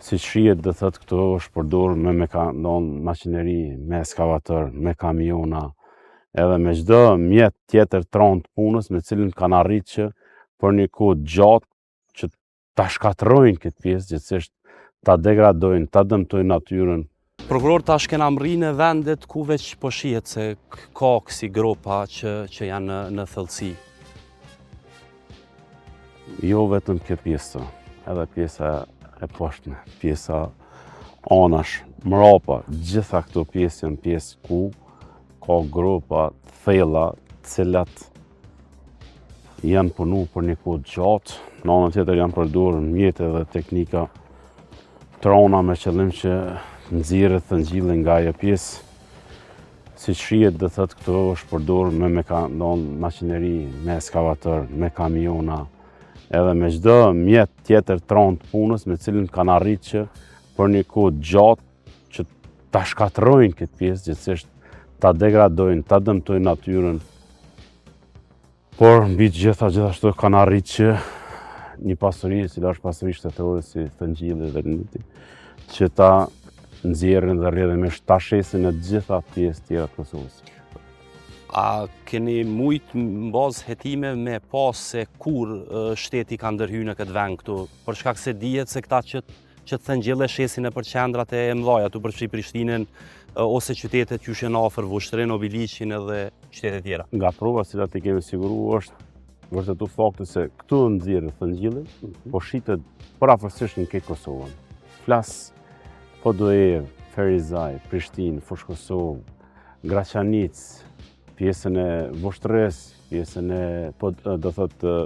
Si shihet dhe thot këto është përdorur me makineri, me eskavator, me kamiona, edhe me çdo mjet tjetër tron të punës me cilin kanë arritë që për një kohë gjatë që ta shkatërrojnë këtë pjesë, gjithsesi ta degradojnë, ta dëmtojnë natyrën. Prokuror, tash kena mri në vendet ku veç po shihet se ka kësi gropa që janë në thellësi. Jo vetëm kjo pjesë, edhe pjesa e poshtme, pjesa anash, mrapa, gjitha këto pjesë janë pjesë ku ka gropa, thella, të cilat janë punu për një kohë gjatë, në anën tjetër janë përdorur mjete dhe teknika trona me qëllim që nxirret të ngjillen nga ajo pjesë. Si shihet dhe thot këto është përdorur me makineri, me eskavator, me kamiona, edhe me çdo mjet tjetër tron të punës me cilin kanë arritë që për një kohë gjatë që ta shkatërrojnë këtë pjesë, gjithsesi ta degradojnë, ta dëmtojnë natyrën. Por mbi gjithashtu kanë arritë që një pasuri, e cila është pasuri shtetërore si Thëngjilli dhe Rëniti, që ta nxjerrin dhe rrjedhimisht ta shesin në të gjitha pjesë tjera të Kosovës. A keni mujt në bazë hetime me pas se kur shteti ka ndërhyrë në këtë vend këtu, për shkak se dihet se këta që Thëngjille shesin nëpër qendrat e mëdha tu përfshi Prishtinën ose qytetet që janë afër Vushtrën, Obiliqin edhe qytete tjera. Nga prova që i kemi siguruar është vërtetu fakti se këtu nxjerrë Thëngjilli, po shitet parafërsisht në këtë Kosovën. Flas Podojev, Ferizaj, Prishtinë, Fush Kosovë, Graçanic, pjesën e Vushtrës, pjesën e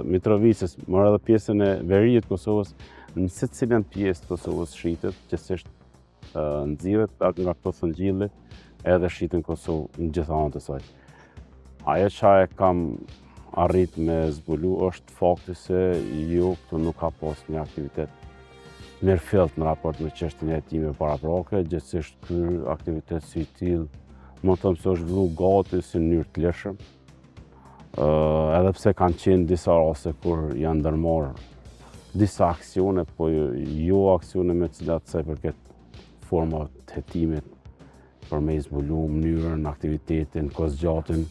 Mitrovicës, por edhe pjesën e veriut Kosovës, në secilën pjesë të Kosovës shitet, gjithsesi nxirret nga këto Thëngjilli edhe shiten në Kosovë në gjitha anët e saj. Ajo që e kam arrit me zbulu është fakti se këtu nuk ka pas një aktivitet mirëfillt në raport me çështjen e hetimeve paraprake, gjithsesi ky aktivitet si i tillë më thëmë se është vëllu gati si në njërë të leshëm, edhe pse kanë qenë disa raste kur janë ndërmarrë disa aksione, po jo aksione me cilat se përket forma të hetimit për me i zbulu mënyrën, aktivitetin, kozgjatin.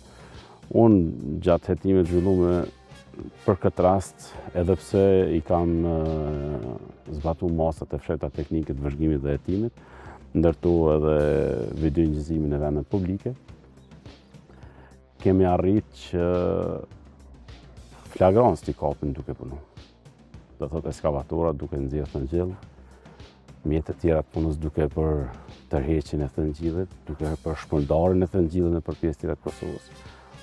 Unë gjatë hetimit zhvillume për këtë rast, edhe pse i kam zbatu masat e fsheta teknikët vëzhgimit dhe hetimit, ndërtu edhe video ngjëzimin e vendet publike, kemi arrit që flagrans t'i kapin duke punu. Do thot eskavatorat duke nxjerrë Thëngjell, mjetet tjera të punës duke për tërheqjen e Thëngjillit, duke për shpërndarjen e Thëngjillit nëpër pjesë tjera të Kosovës.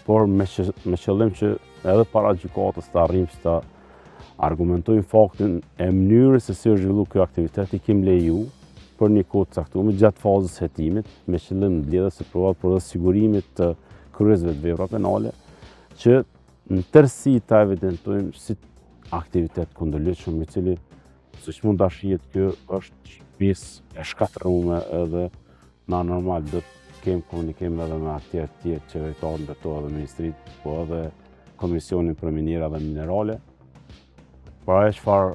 Por me qëllim që edhe para gjykatës të arrijmë që ta argumentojmë faktin e mënyrës se si është zhvilluar ky aktivitet, i kemi leju për një kohë të caktuar gjatë fazës hetimit, me qëllim mbledhjes së provave për dhe sigurimit të kryesve të vepra penale, që në tërësi ta evidentojmë si aktivitet kundërligjshëm, i cili, siç mund ta shihet, kjo është pjesë e shkatërruar edhe na normal do të kemi komunikim edhe me aktierë të tjerë qeveritarë, ndërto edhe ministritë, po edhe Komisionin për Minera dhe Minerale. Por ajo çfarë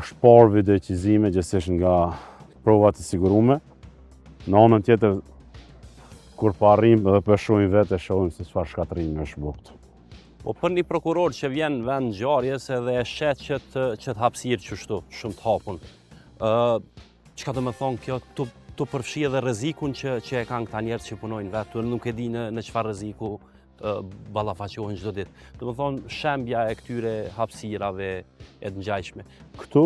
është parë videoqizime gjithsesi nga provat të sigurume. Në anën tjetër, kur po arrijmë edhe po shohim vetë, shohim se çfarë shkatërrimi është bërë këtu. Po për një prokuror që vjen në vend ngjarjes edhe e shet që të hapësirë kështu, shumë të hapun, çka do të thonë kjo të përfshi edhe rrezikun që e kanë këta njerëz që punojnë vetë, nuk e di në çfarë rreziku ballafaqohen çdo ditë. Do të thonë shembja e këtyre hapësirave e të ngjajshme. Këtu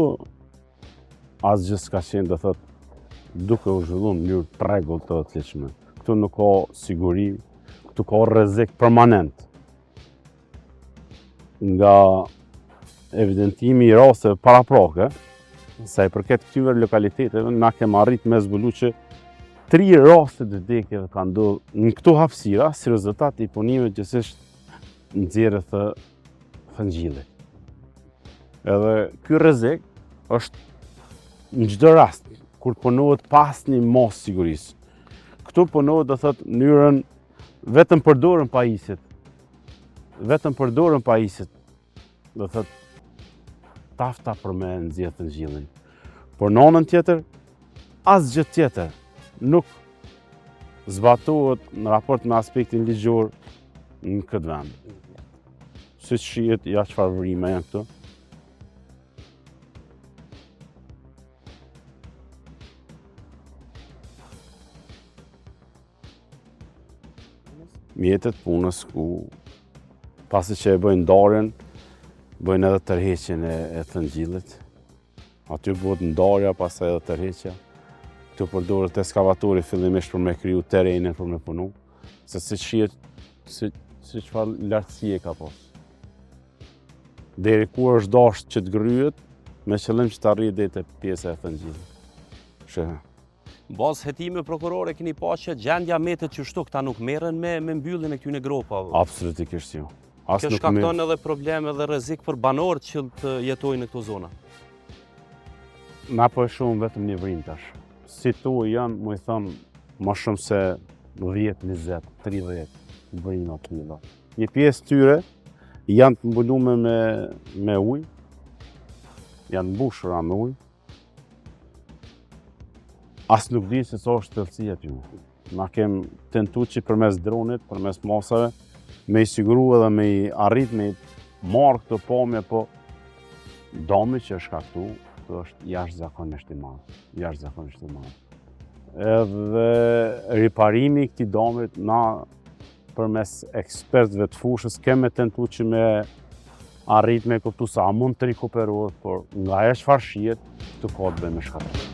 asgjë s'ka qenë, do thotë, duke u zhvilluar në mënyrë të rregullt të atletshme. Këtu nuk ka siguri, këtu ka rrezik permanent. Nga evidentimi i rasteve paraprake, sa i përket këtyre lokaliteteve, na kemi arrit me zbulu që 3 raste të vdekjeve kanë ndodhur në këto hapësira si rezultat i punimeve gjithsesi nxjerrë të Thëngjillit. Edhe ky rrezik është në çdo rast kur punohet pas një mos sigurisë. Këtu punohet, do thotë, mënyrën vetëm përdoren pajisjet. Do thotë tafta për me nxjerrë Thëngjillin. Por në anën tjetër, asgjë tjetër nuk zbatohet në raport me aspektin ligjor në këtë vend. Siç shihet, ja çfarë vërime janë këtu. Mjetet punës ku pasi që e bëjnë ndarjen, bëjnë edhe tërheqjen e thëngjillit. Aty bëhet ndarja, pastaj edhe tërheqja. Këtu përdoret ekskavatori fillimisht për me kriju terrenin për me punu, se siç shihet si çfarë lartësie ka pas. Deri ku është dashur që të gryhet, me qëllim që të arrijë deri te pjesa e thëngjillit. Shë. Bazë hetime prokurore keni pa që gjendja metet që shtu këta nuk merren me mbylljen e këtyre gropave. Absolutikisht jo. Kjo shkakton edhe probleme dhe rrezik për banorët që të jetojnë në këto zona. Na po e shohim vetëm një vrim tash. Si tu janë, mu i thëmë, më shumë se 10, 20, 30 vrima kila. Një pjesë tyre janë të mbulume me ujë, janë mbushura me ujë. As nuk di se sa është tërësia aty. Na kem tentu që përmes dronit, përmes masave, me i siguru edhe me i arrit me i marrë këtë pamje, po dami që është ka këtu, është jashtëzakonisht i madh. Jashtëzakonisht i madh. Edhe riparimi i këtij damit, na përmes ekspertëve të fushës kemi tentu që me arrit me kuptu sa mund të rikuperohet, por nga ajo çfarë shihet, këtu ka të bëjë me shkatrim.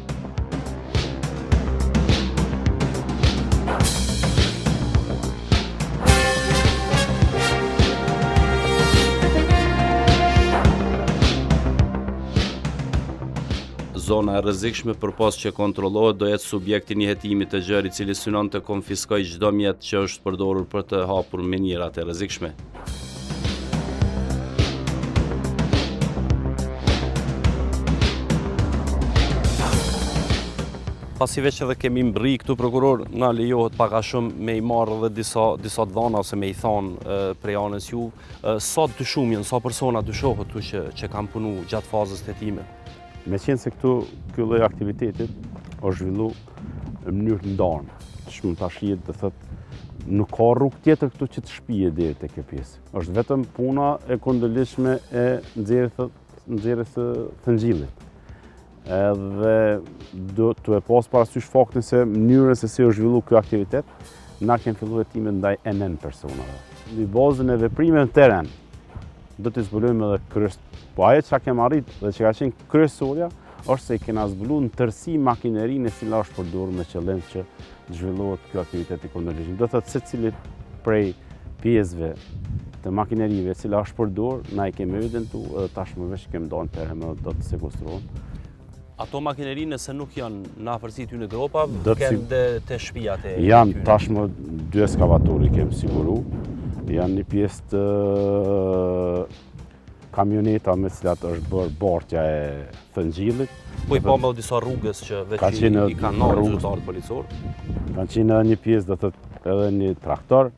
Zona e rrezikshme përpas që kontrollohet do jetë subjekti një hetimi të gjerë i cili synon të konfiskojë çdo mjet që është përdorur për të hapur minierat e rrezikshme. Pasi veç edhe kemi mbri këtu prokuror, na lejohet pak a shumë me i marrë edhe disa dhana ose me i thonë prej anës ju, sa dyshumin, sa persona dyshohet tu që kanë punu gjatë fazës të hetime. Me qenë se ky lloj aktivitetit është zhvillu në mënyrë të ndarë. Që mund ta shihet të thotë, nuk ka rrugë tjetër këtu që të shpihet deri te kjo pjesë. Është vetëm puna e kundërlidhshme e nxjerrjes së thëngjillit. Edhe do të e pas parasysh faktin se mënyrën se si është zhvillu ky aktivitet, na kemi filluar hetime ndaj NN personave. Në bazën e veprimeve në terren, do të zbulojmë edhe kryes. Po ajo që kemi arrit dhe që ka qenë kryesorja, është se i kena zbulu në tërësi makinerinë e cila është përdorur me qëllim që të zhvillohet ky aktivitet i kundërligjshëm. Do thotë secili prej pjesëve të makinerive e cila është përdorur, na i kemi evidentuar edhe tashmë veç kemi dhënë terren do të sekuestrohen. Ato makineri nëse nuk janë në afërsi ty në gropa, kanë të shtëpiat e janë tashmë 2 ekskavatorë kemi siguru. Janë një pjesë të kamioneta me cilat është bërë bartja e thëngjillit. Po i pa me disa rrugës që veç i kanë nërë zyrtarët policor. Kanë qenë edhe një pjesë, do thotë edhe një traktor.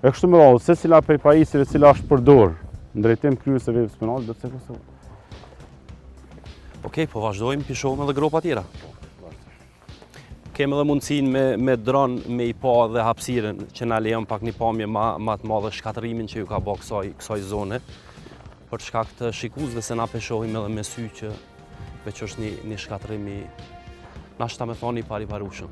E kështu me radhë, secila prej pajisjeve cila është përdorur në drejtim kryes së veprës penale do të sekuestrohet. Okej, po vazhdojmë pi shohim edhe gropa tjera. Kemi edhe mundësinë me dron me i pa dhe hapësirën që na lejon pak një pamje më të madhe shkatrimin që ju ka bë kësaj zone. Për shkak të shikuesve se na pe shohim edhe me sy që veç është një shkatrim i nashta me thoni pariparueshëm.